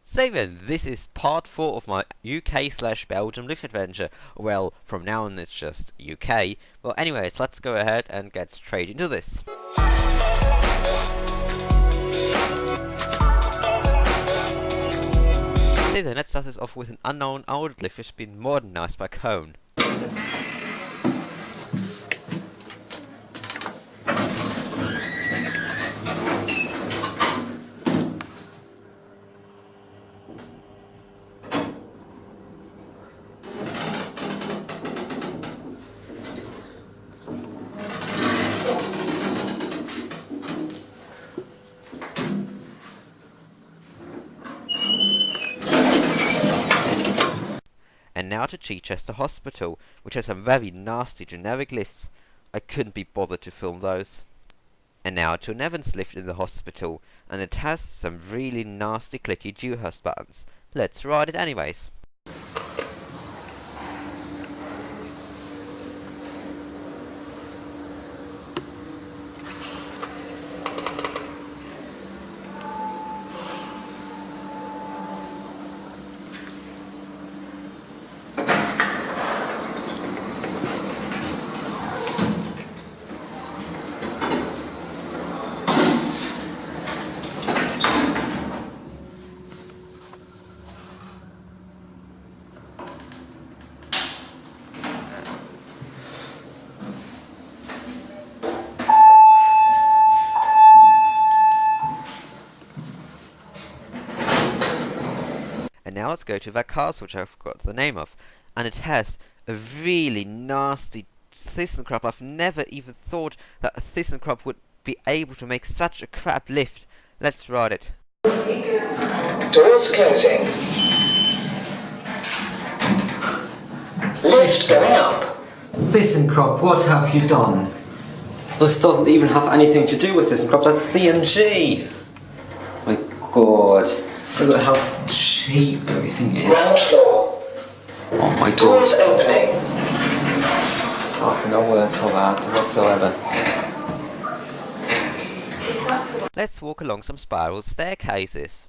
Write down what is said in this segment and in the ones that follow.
So then, this is part 4 of my UK/Belgium lift adventure. Well, from now on it's just UK. Well, anyways, let's go ahead and get straight into this. So then, let's start this off with an unknown old lift which has been modernized by Cone. And now to Chichester Hospital, which has some very nasty generic lifts. I couldn't be bothered to film those. And now to an Evans lift in the hospital, and it has some really nasty clicky Dewhurst buttons. Let's ride it anyways. And now let's go to that castle which I forgot the name of. And it has a really nasty ThyssenKrupp. I've never even thought that a ThyssenKrupp would be able to make such a crap lift. Let's ride it. Doors closing. Lift going up. ThyssenKrupp, what have you done? This doesn't even have anything to do with ThyssenKrupp, that's D&G. My god, look at how cheap everything is. Ground floor. Oh my god. Doors opening. I've no words for that whatsoever. Let's walk along some spiral staircases.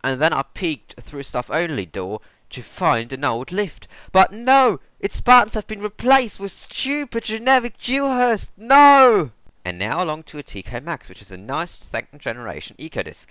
And then I peeked through a stuff-only door to find an old lift. But no! Its buttons have been replaced with stupid generic Dewhurst! No! And now along to a TK Maxx, which is a nice second generation EcoDisc.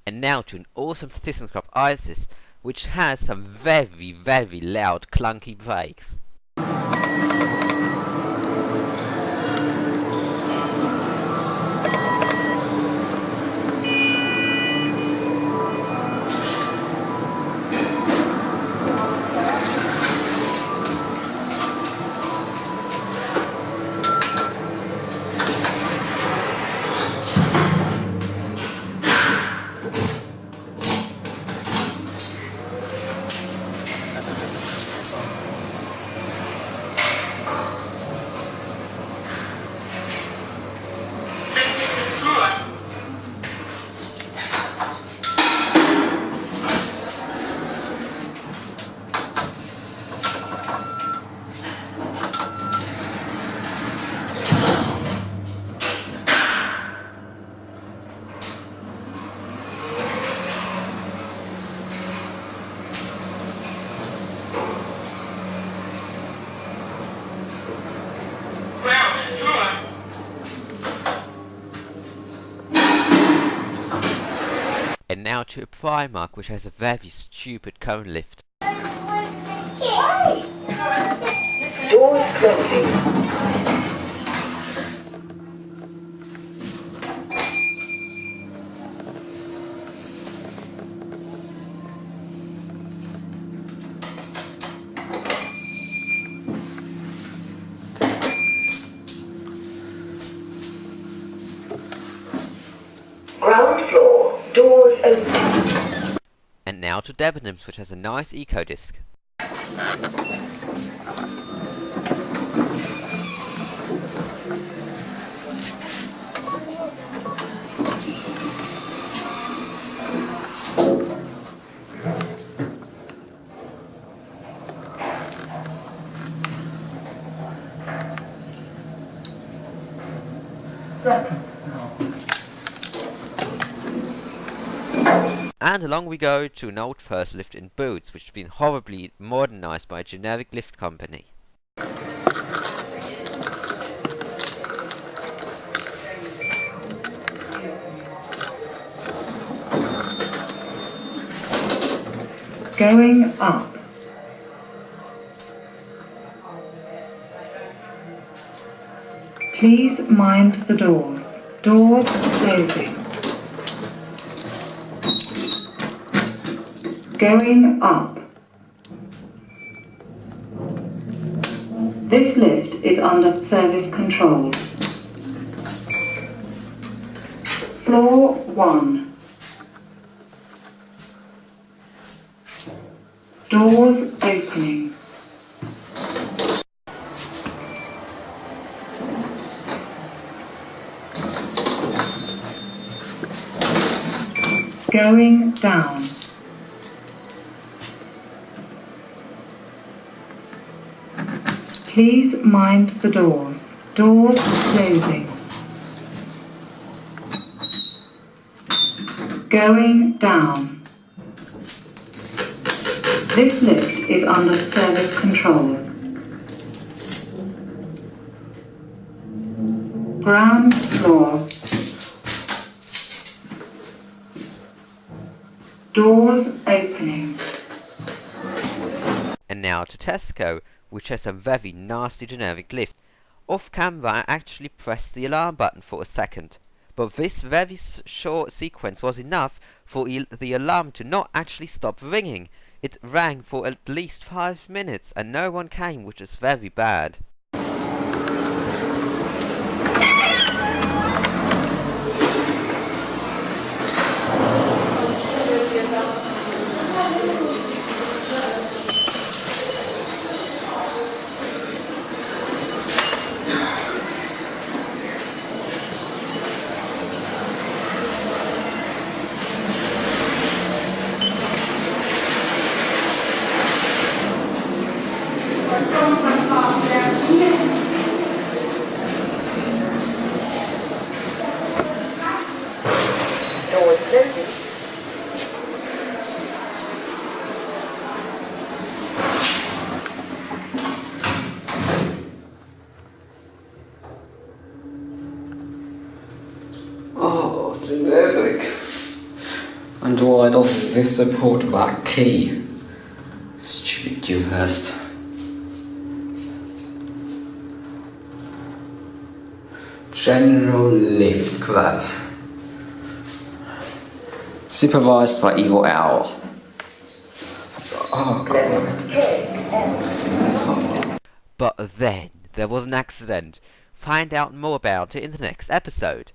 And now to an awesome ThyssenKrupp ISIS, which has some very, very loud clunky brakes. And now to a Primark, which has a very stupid cone lift. Doors closing. Ground floor, doors open. And now to Debenhams, which has a nice eco disc. And along we go to an old first lift in Boots, which has been horribly modernised by a generic lift company. Going up. Please mind the doors. Doors closing. Going up. This lift is under service control. Floor 1. Doors opening. Going down. Please mind the doors. Doors closing. Going down. This lift is under service control. Ground floor. Doors opening. And now to Tesco, which has a very nasty generic lift. Off camera I actually pressed the alarm button for a second, but this very short sequence was enough for the alarm to not actually stop ringing. It rang for at least 5 minutes and no one came, which is very bad. Doors closing. Oh, generic. And why doesn't this support that key? Stupid Dewhurst. General lift crap. Supervised by Evil Owl. Oh god. That's horrible. But then there was an accident. Find out more about it in the next episode.